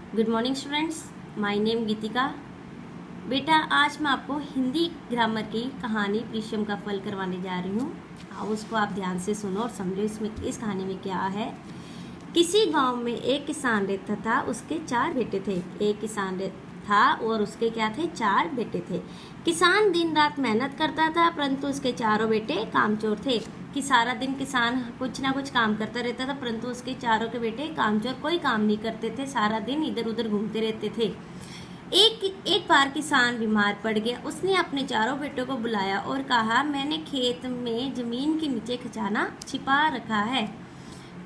Good morning students, my name Geetika. बेटा आज मैं आपको हिंदी ग्रामर की कहानी प्रीशम का फल करवाने जा रही हूँ। आओ उसको आप ध्यान से सुनो और समझो इसमें इस कहानी में क्या है। किसी गांव में एक किसान रहता था, उसके 4 बेटे थे। एक किसान था और उसके क्या थे, 4 बेटे थे। किसान दिन रात मेहनत करता था, परंतु उसके चारों बेटे कामचोर थे। कि सारा दिन किसान कुछ ना कुछ काम करता रहता था, परंतु उसके चारों के बेटे कामचोर कोई काम नहीं करते थे, सारा दिन इधर उधर घूमते रहते थे। एक बार किसान बीमार पड़ गया। उसने अपने चारों बेटों को बुलाया और कहा, मैंने खेत में जमीन के नीचे खजाना छिपा रखा है।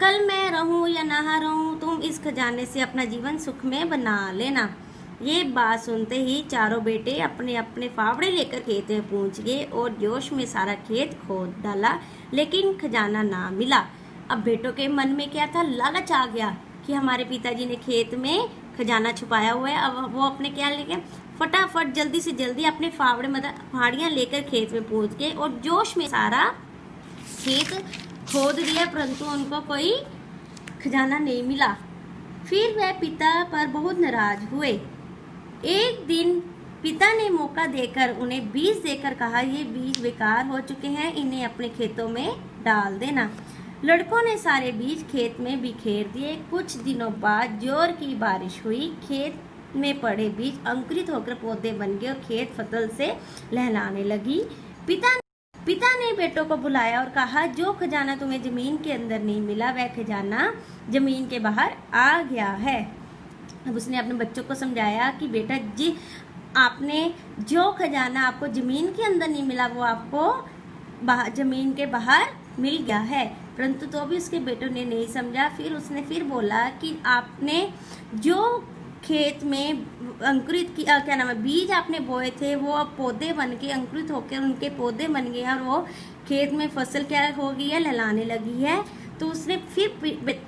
कल मैं रहूं या ना रहूं, तुम इस खजाने से अपना जीवन सुख में बना लेना। ये बात सुनते ही चारों बेटे अपने अपने फावड़े लेकर खेत में पहुंच गए और जोश में सारा खेत खोद डाला, लेकिन खजाना ना मिला। अब बेटों के मन में क्या था, लालच आ गया कि हमारे पिताजी ने खेत में खजाना छुपाया हुआ है। अब वो अपने क्या लेके फटाफट जल्दी से जल्दी अपने फावड़े मतलब फाड़ियां लेकर खेत में पहुंच गए और जोश में सारा खेत खोद दिया, परंतु उनको कोई खजाना नहीं मिला। फिर वह पिता पर बहुत नाराज हुए। एक दिन पिता ने मौका देकर उन्हें बीज देकर कहा, ये बीज बेकार हो चुके हैं, इन्हें अपने खेतों में डाल देना। लड़कों ने सारे बीज खेत में बिखेर दिए। कुछ दिनों बाद जोर की बारिश हुई। खेत में पड़े बीज अंकुरित होकर पौधे बन गए और खेत फसल से लहलाने लगी। पिता ने बेटों को बुलाया और कहा, जो खजाना तुम्हें जमीन के अंदर नहीं मिला, वह खजाना जमीन के बाहर आ गया है। अब उसने अपने बच्चों को समझाया कि बेटा जी, आपने जो खजाना आपको जमीन के अंदर नहीं मिला, वो आपको जमीन के बाहर मिल गया है। परंतु तो भी उसके बेटों ने नहीं समझा। फिर उसने फिर बोला कि आपने जो खेत में अंकुरित की क्या नाम है बीज आपने बोए थे, वो अब पौधे बन के अंकुरित होकर उनके पौधे बन गए हैं और वो खेत में फसल क्या हो गई है, लहलाने लगी है। तो उसने फिर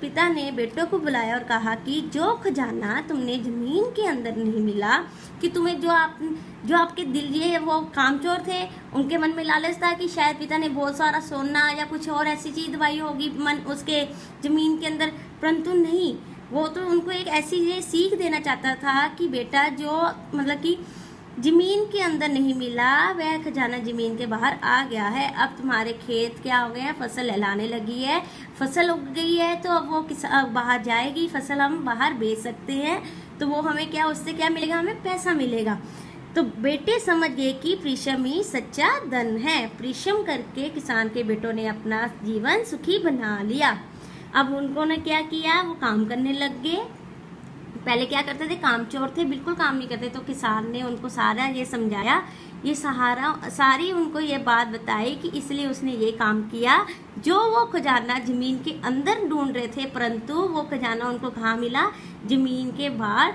पिता ने बेटों को बुलाया और कहा कि जो खजाना तुमने जमीन के अंदर नहीं मिला, कि तुम्हें जो आपके दिल ये वो कामचोर थे, उनके मन में लालच था कि शायद पिता ने बहुत सारा सोना या कुछ और ऐसी चीज दवाई होगी मन उसके जमीन के अंदर, परंतु नहीं, वो तो उनको एक ऐसी ये सीख देना चाहता था कि बेटा जो मतलब कि जमीन के अंदर नहीं मिला, वह खजाना जमीन के बाहर आ गया है। अब तुम्हारे खेत क्या हो गए हैं, फसल लहलाने लगी है, फसल उग गई है, तो अब वो बाहर जाएगी, फसल हम बाहर बेच सकते हैं, तो वो हमें क्या, उससे क्या मिलेगा, हमें पैसा मिलेगा। तो बेटे समझ गए कि प्रीशम ही सच्चा धन है। प्रीशम करके किसान के बेटों ने अपना जीवन सुखी बना लिया। अब उन्होंने क्या किया, वो काम करने लग गए। पहले क्या करते थे, कामचोर थे, बिल्कुल काम नहीं करते। तो किसान ने उनको सारा ये समझाया, ये सारी उनको ये बात बताई कि इसलिए उसने ये काम किया। जो वो खजाना जमीन के अंदर ढूंढ रहे थे, परंतु वो खजाना उनको कहाँ मिला, जमीन के बाहर,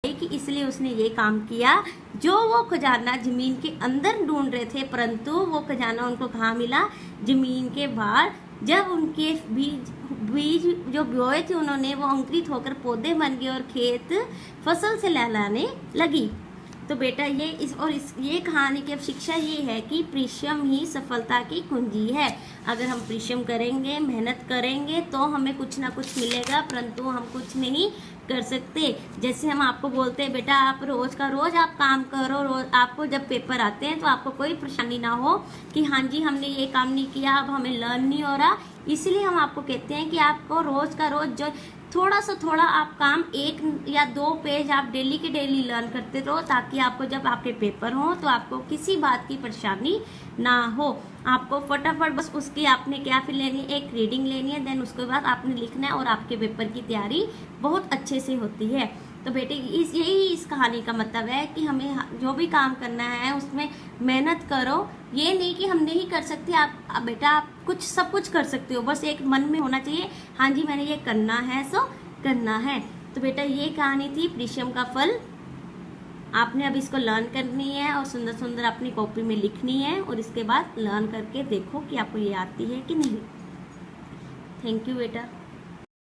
कि इसलिए उसने ये काम किया। जो वो खजाना जमीन के अंदर ढूंढ रहे थे, परंतु वो खजाना उनको कहाँ मिला, जमीन के बाहर। जब उनके बीज जो बोए थे उन्होंने, वो अंकुरित होकर पौधे बन गए और खेत फसल से लहलाने लगी। तो बेटा ये कहानी की अब शिक्षा ये है कि परिश्रम ही सफलता की कुंजी है। अगर हम परिश्रम करेंगे, मेहनत करेंगे, तो हमें कुछ ना कुछ मिलेगा, परंतु हम कुछ नहीं कर सकते। जैसे हम आपको बोलते हैं, बेटा आप रोज का रोज आप काम करो, रोज आपको जब पेपर आते हैं तो आपको कोई परेशानी ना हो कि हाँ जी हमने ये काम नहीं किया, अब हमें लर्न नहीं हो रहा। इसलिए हम आपको कहते हैं कि आपको रोज का रोज जो थोड़ा आप काम 1 या 2 पेज आप डेली के डेली लर्न करते रहो, ताकि आपको जब आपके पेपर हो तो आपको किसी बात की परेशानी ना हो। आपको फटाफट बस उसकी आपने क्या फिर लेनी है, एक रीडिंग लेनी है, देन उसके बाद आपने लिखना है और आपके पेपर की तैयारी बहुत अच्छे से होती है। तो बेटे यही इस कहानी का मतलब है कि हमें जो भी काम करना है उसमें मेहनत करो। ये नहीं कि हम नहीं कर सकते, आप बेटा आप सब कुछ कर सकते हो, बस एक मन में होना चाहिए, हाँ जी मैंने ये करना है, सो करना है। तो बेटा ये कहानी थी प्रीशम का फल। आपने अब इसको लर्न करनी है और सुंदर सुंदर अपनी कॉपी में लिखनी है, और इसके बाद लर्न करके देखो कि आपको ये आती है कि नहीं। थैंक यू बेटा।